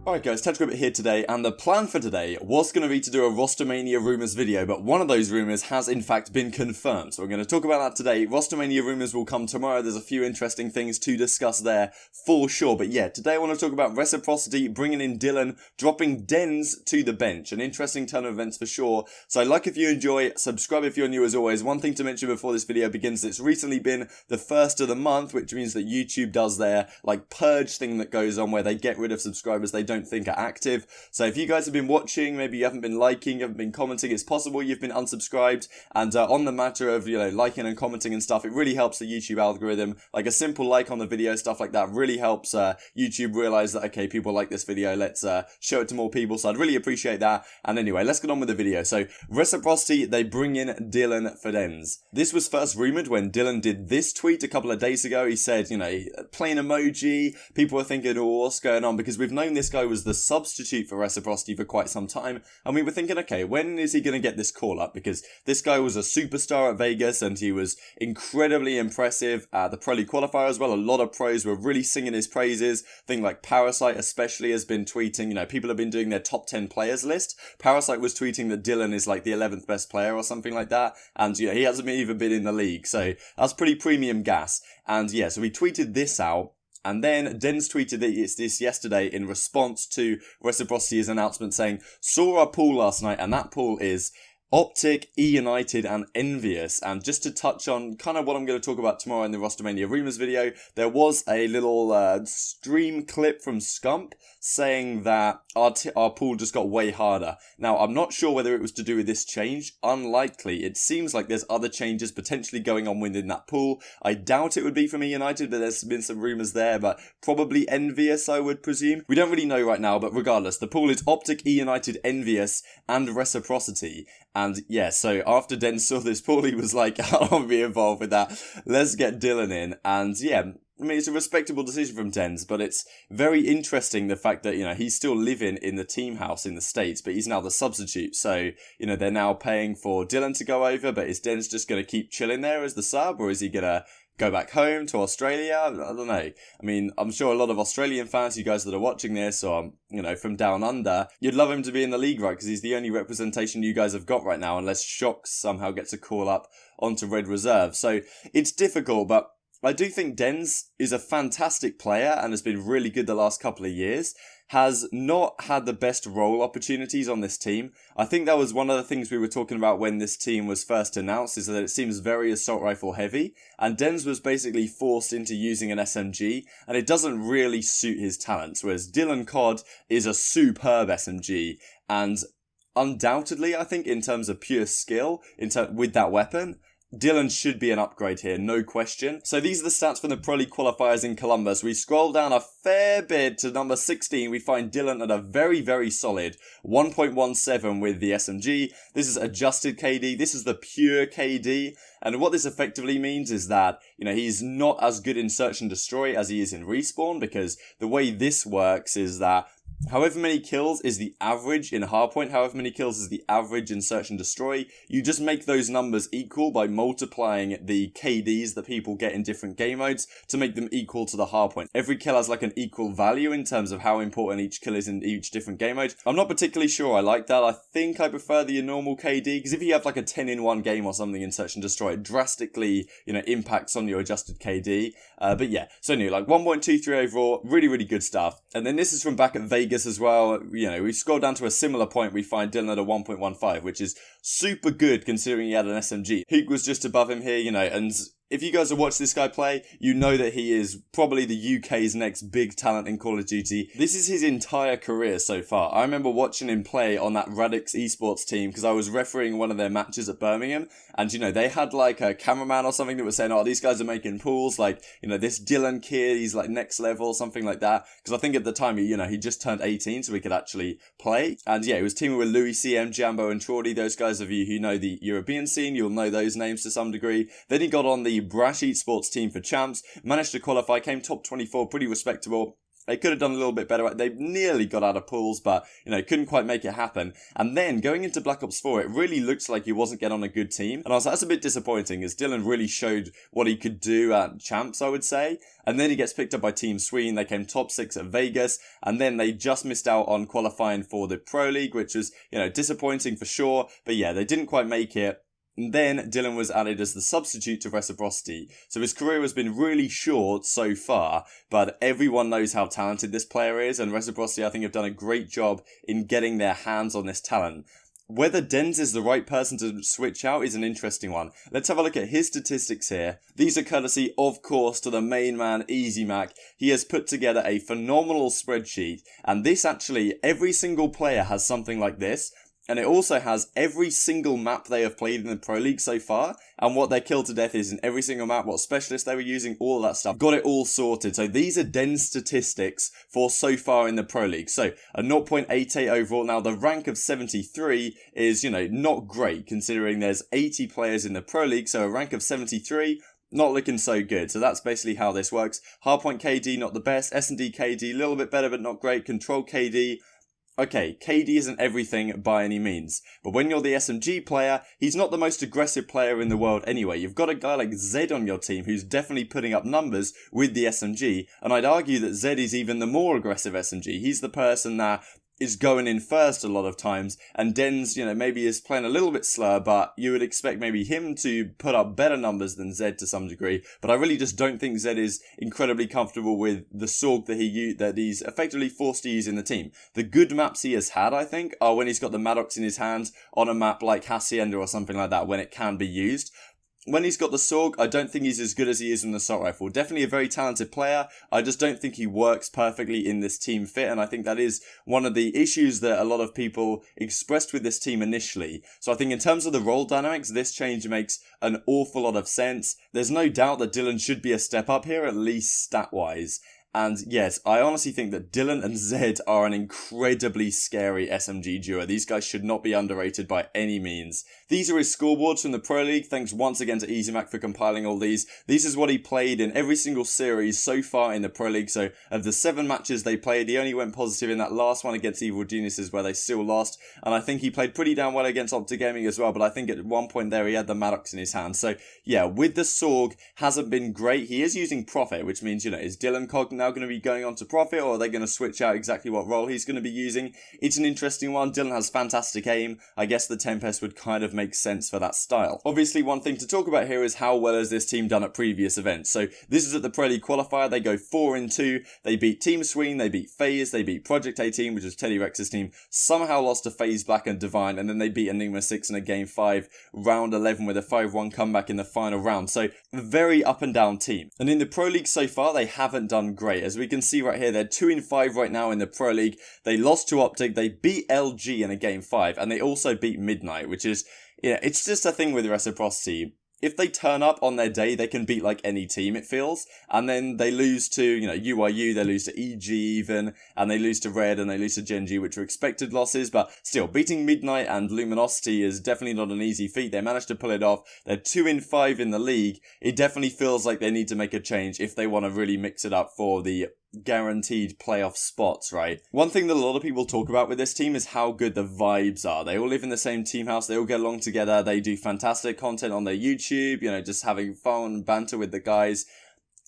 Alright guys, TechRabbit here today, and the plan for today was going to be to do a ROSTERMANIA rumours video, but one of those rumours has in fact been confirmed, so we're going to talk about that today. ROSTERMANIA rumours will come tomorrow. There's a few interesting things to discuss there for sure, but yeah, today I want to talk about Reciprocity, bringing in Dylan, dropping Denz to the bench. An interesting turn of events for sure, so like if you enjoy, subscribe if you're new as always. One thing to mention before this video begins, it's recently been the first of the month, which means that YouTube does their like purge thing that goes on where they get rid of subscribers they don't think are active. So if you guys have been watching, maybe you haven't been liking, you haven't been commenting, it's possible you've been unsubscribed. And on the matter of, liking and commenting and stuff, it really helps the YouTube algorithm. Like a simple like on the video, stuff like that really helps YouTube realize that, okay, people like this video, let's show it to more people. So I'd really appreciate that. And anyway, let's get on with the video. So Reciprocity, they bring in Dylan for Denz. This was first rumored when Dylan did this tweet a couple of days ago. He said, plain emoji. People were thinking, oh, what's going on? Because we've known this guy was the substitute for Reciprocity for quite some time, and we were thinking, okay, when is he going to get this call up? Because this guy was a superstar at Vegas and he was incredibly impressive at the Pro League qualifier as well. A lot of pros were really singing his praises. Thing like Parasite especially has been tweeting, people have been doing their top 10 players list. Parasite was tweeting that Dylan is like the 11th best player or something like that, and he hasn't even been in the league, so that's pretty premium gas. And yeah, so we tweeted this out. And then Denz tweeted this yesterday in response to Reciprocity's announcement saying, saw our pool last night, and that pool is OpTic, EUnited, and EnVyUs. And just to touch on kind of what I'm going to talk about tomorrow in the ROSTERMANIA rumours video, there was a little stream clip from Scump saying that our pool just got way harder. Now, I'm not sure whether it was to do with this change. Unlikely. It seems like there's other changes potentially going on within that pool. I doubt it would be from EUnited, but there's been some rumours there, but probably EnVyUs, I would presume. We don't really know right now, but regardless, the pool is OpTic, EUnited, EnVyUs, and Reciprocity. And yeah, so after Denz saw this pool, he was like, I don't want to be involved with that. Let's get Dylan in. And yeah, I mean, it's a respectable decision from Denz, but it's very interesting the fact that, he's still living in the team house in the States, but he's now the substitute. So, they're now paying for Dylan to go over, but is Denz just going to keep chilling there as the sub, or is he going to go back home to Australia? I don't know. I mean, I'm sure a lot of Australian fans, you guys that are watching this, or, from down under, you'd love him to be in the league, right? Because he's the only representation you guys have got right now, unless Shocks somehow gets a call up onto Red Reserve. So it's difficult, but I do think Denz is a fantastic player and has been really good the last couple of years. Has not had the best role opportunities on this team. I think that was one of the things we were talking about when this team was first announced, is that it seems very assault rifle heavy, and Denz was basically forced into using an SMG, and it doesn't really suit his talents, whereas Dylan CoD is a superb SMG, and undoubtedly, I think, in terms of pure skill, with that weapon, Dylan should be an upgrade here, no question. So these are the stats from the Pro League qualifiers in Columbus. We scroll down a fair bit to number 16. We find Dylan at a very, very solid 1.17 with the SMG. This is adjusted KD. This is the pure KD. And what this effectively means is that, he's not as good in Search and Destroy as he is in Respawn, because the way this works is that however many kills is the average in Hardpoint, however many kills is the average in Search and Destroy, you just make those numbers equal by multiplying the KDs that people get in different game modes to make them equal to the Hardpoint. Every kill has like an equal value in terms of how important each kill is in each different game mode. I'm not particularly sure I like that. I think I prefer the normal KD, because if you have like a 10-in-1 game or something in Search and Destroy, it drastically, impacts on your adjusted KD. But yeah, so anyway, like 1.23 overall, really, really good stuff. And then this is from back at Vegas as well. We scroll down to a similar point, we find Dylan at a 1.15, which is super good considering he had an SMG. Hook was just above him here, and if you guys have watched this guy play, you know that he is probably the UK's next big talent in Call of Duty. This is his entire career so far. I remember watching him play on that Radix esports team because I was refereeing one of their matches at Birmingham, and they had like a cameraman or something that was saying, oh, these guys are making pools, like, this Dylan kid, he's like next level, something like that. Because I think at the time, he just turned 18, so he could actually play. And yeah, he was teaming with Louis CM, Jambo, and Trawley. Those guys of you who know the European scene, you'll know those names to some degree. Then he got on the Brash esports team for champs, managed to qualify, came top 24, pretty respectable. They could have done a little bit better. They nearly got out of pools, but, couldn't quite make it happen. And then going into Black Ops 4, it really looks like he wasn't getting on a good team. And I was like, that's a bit disappointing, as Dylan really showed what he could do at Champs, I would say. And then he gets picked up by Team Sweden. They came top 6 at Vegas. And then they just missed out on qualifying for the Pro League, which was, disappointing for sure. But yeah, they didn't quite make it. And then Dylan was added as the substitute to Reciprocity. So his career has been really short so far, but everyone knows how talented this player is, and Reciprocity, I think, have done a great job in getting their hands on this talent. Whether Denz is the right person to switch out is an interesting one. Let's have a look at his statistics here. These are courtesy, of course, to the main man, EasyMac. He has put together a phenomenal spreadsheet, and this actually, every single player has something like this. And it also has every single map they have played in the Pro League so far, and what their kill to death is in every single map, what specialists they were using, all that stuff. Got it all sorted. So these are Denz statistics for so far in the Pro League. So a 0.88 overall. Now the rank of 73 is, not great considering there's 80 players in the Pro League. So a rank of 73, not looking so good. So that's basically how this works. Hardpoint KD, not the best. S&D KD, a little bit better, but not great. Control KD. Okay, KD isn't everything by any means, but when you're the SMG player, he's not the most aggressive player in the world anyway. You've got a guy like Zed on your team who's definitely putting up numbers with the SMG, and I'd argue that Zed is even the more aggressive SMG. He's the person that is going in first a lot of times, and Denz, maybe is playing a little bit slower, but you would expect maybe him to put up better numbers than Zed to some degree. But I really just don't think Zed is incredibly comfortable with the SORG that he's effectively forced to use in the team. The good maps he has had, I think, are when he's got the Maddox in his hands on a map like Hacienda or something like that, when it can be used. When he's got the SORG, I don't think he's as good as he is in the assault rifle. Definitely a very talented player. I just don't think he works perfectly in this team fit, and I think that is one of the issues that a lot of people expressed with this team initially. So I think in terms of the role dynamics, this change makes an awful lot of sense. There's no doubt that Dylan should be a step up here, at least stat-wise. And yes, I honestly think that Dylan and Zed are an incredibly scary SMG duo. These guys should not be underrated by any means. These are his scoreboards from the Pro League. Thanks once again to EasyMac for compiling all these. This is what he played in every single series so far in the Pro League. So of the 7 matches they played, he only went positive in that last one against Evil Geniuses where they still lost. And I think he played pretty damn well against OpTic Gaming as well. But I think at one point there he had the Maddox in his hand. So yeah, with the SORG, hasn't been great. He is using Profit, which means, is Dylan CoD now going to be going on to Profit, or are they going to switch out exactly what role he's going to be using? It's an interesting one. Dylan has fantastic aim. I guess the Tempest would kind of make sense for that style. Obviously, one thing to talk about here is how well has this team done at previous events. So this is at the Pro League qualifier. They go 4-2. They beat Team Sweden. They beat FaZe. They beat Project 18, which was Teddy Rex's team. Somehow lost to FaZe Black and Divine, and then they beat Enigma 6 in a game 5, round 11 with a 5-1 comeback in the final round. So a very up and down team. And in the Pro League so far, they haven't done great. As we can see right here, they're 2-5 right now in the Pro League. They lost to OpTic. They beat LG in a game 5, and they also beat Midnight, which is, it's just a thing with Reciprocity. If they turn up on their day, they can beat like any team, it feels. And then they lose to, EUiU, they lose to EG even, and they lose to Red, and they lose to Genji, which were expected losses. But still, beating Midnight and Luminosity is definitely not an easy feat. They managed to pull it off. They're 2-5 in the league. It definitely feels like they need to make a change if they want to really mix it up for the guaranteed playoff spots, right? One thing that a lot of people talk about with this team is how good the vibes are. They all live in the same team house, they all get along together, they do fantastic content on their YouTube, just having fun, banter with the guys.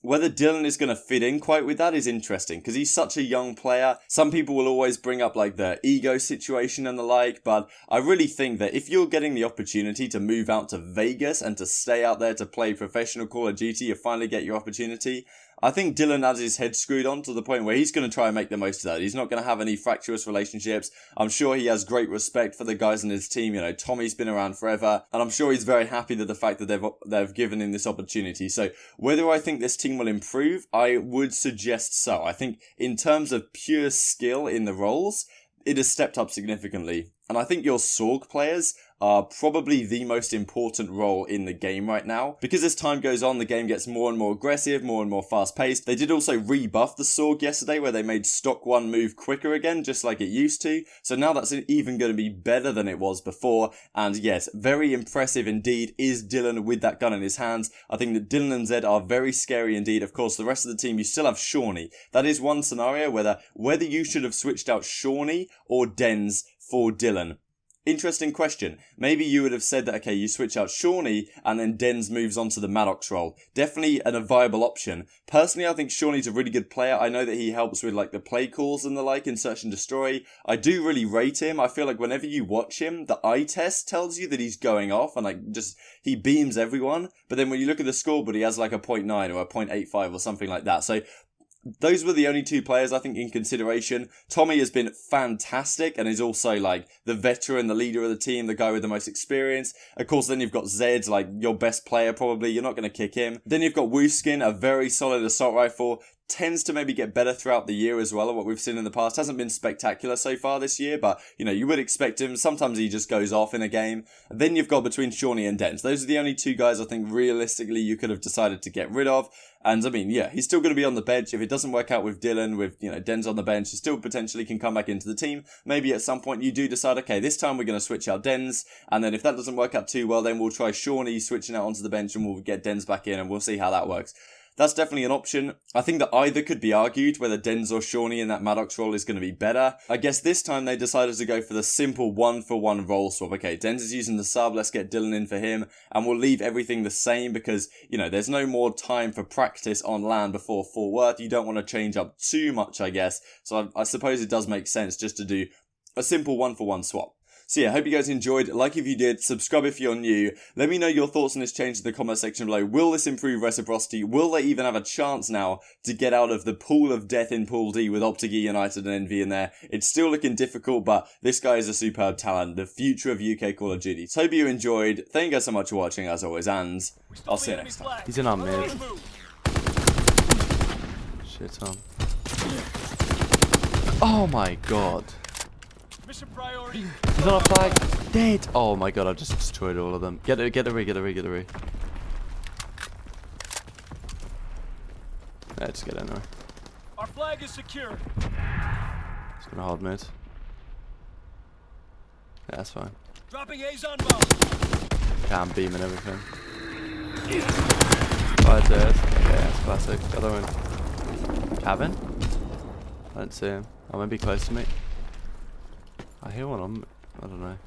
Whether Dylan is going to fit in quite with that is interesting, because he's such a young player. Some people will always bring up like the ego situation and the like, but I really think that if you're getting the opportunity to move out to Vegas and to stay out there to play professional Call of Duty, you finally get your opportunity. I think Dylan has his head screwed on to the point where he's going to try and make the most of that. He's not going to have any fractious relationships. I'm sure he has great respect for the guys in his team. Tommy's been around forever, and I'm sure he's very happy that the fact that they've given him this opportunity. So whether I think this team will improve, I would suggest so. I think in terms of pure skill in the roles, it has stepped up significantly. And I think your SORG players are probably the most important role in the game right now. Because as time goes on, the game gets more and more aggressive, more and more fast-paced. They did also rebuff the Sorg yesterday, where they made stock 1 move quicker again, just like it used to. So now that's even going to be better than it was before. And yes, very impressive indeed is Dylan with that gun in his hands. I think that Dylan and Zed are very scary indeed. Of course, the rest of the team, you still have Shawnee. That is one scenario whether you should have switched out Shawnee or Denz for Dylan. Interesting question. Maybe you would have said that, okay, you switch out Shawnee and then Denz moves on to the Maddox role. Definitely a viable option. Personally, I think Shawnee's a really good player. I know that he helps with like the play calls and the like in Search and Destroy. I do really rate him. I feel like whenever you watch him, the eye test tells you that he's going off and like just he beams everyone. But then when you look at the scoreboard, he has like a 0.9 or a 0.85 or something like that. So those were the only 2 players I think in consideration. Tommy has been fantastic and is also like the veteran, the leader of the team, the guy with the most experience. Of course, then you've got Zed, like your best player probably. You're not going to kick him. Then you've got Wooskin, a very solid assault rifle. Tends to maybe get better throughout the year as well. What we've seen in the past hasn't been spectacular so far this year, but you know, you would expect him. Sometimes he just goes off in a game. And then you've got between Shawnee and Denz. Those are the only 2 guys I think realistically you could have decided to get rid of. And I mean, yeah, he's still going to be on the bench. If it doesn't work out with Dylan, with, you know, Denz on the bench, he still potentially can come back into the team. Maybe at some point you do decide, okay, this time we're going to switch out Denz. And then if that doesn't work out too well, then we'll try Shawnee switching out onto the bench and we'll get Denz back in and we'll see how that works. That's definitely an option. I think that either could be argued, whether Denz or Shawnee in that Maddox role is going to be better. I guess this time they decided to go for the simple 1-for-1 role swap. Okay, Denz is using the sub, let's get Dylan in for him, and we'll leave everything the same because, you know, there's no more time for practice on land before Fort Worth. You don't want to change up too much, I guess. So I suppose it does make sense just to do a simple 1-for-1 swap. So yeah, I hope you guys enjoyed. Like if you did, subscribe if you're new. Let me know your thoughts on this change in the comment section below. Will this improve Reciprocity? Will they even have a chance now to get out of the pool of death in Pool D with OpTic, EUnited and EnVy in there? It's still looking difficult, but this guy is a superb talent. The future of UK Call of Duty. So hope you enjoyed. Thank you guys so much for watching as always, and I'll see you next time. He's in our mid. Shit on. Oh my god. He's on a flag. Dead. Oh my god, I've just destroyed all of them. Get the re. Yeah, just get in there. Our flag is secure. Just gonna hold mid. Yeah, that's fine. Dropping A's on bomb. Cam beam and everything. Fire dead. Yeah, that's classic. Other one. Cabin? I don't see him. Oh, maybe close to me. I hear one on. I don't know.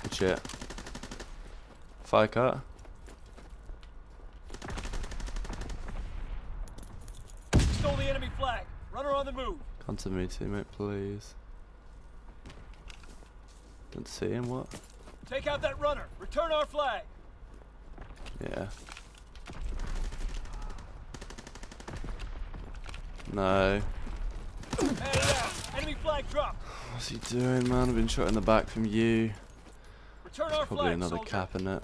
Good shit. Fire cut. Stole the enemy flag. Runner on the move. Come to me, teammate, please. Didn't see him. What? Take out that runner. Return our flag. Yeah. No. Hey, enemy flag drop. What's he doing, man? I've been shot in the back from you. Return There's our probably flag, another soldier. cap in it.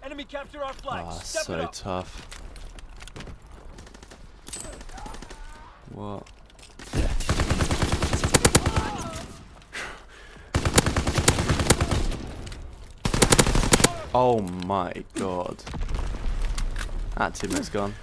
Enemy capture our flag. Ah, Step it so up. tough. What? Oh my god. That teammate's gone.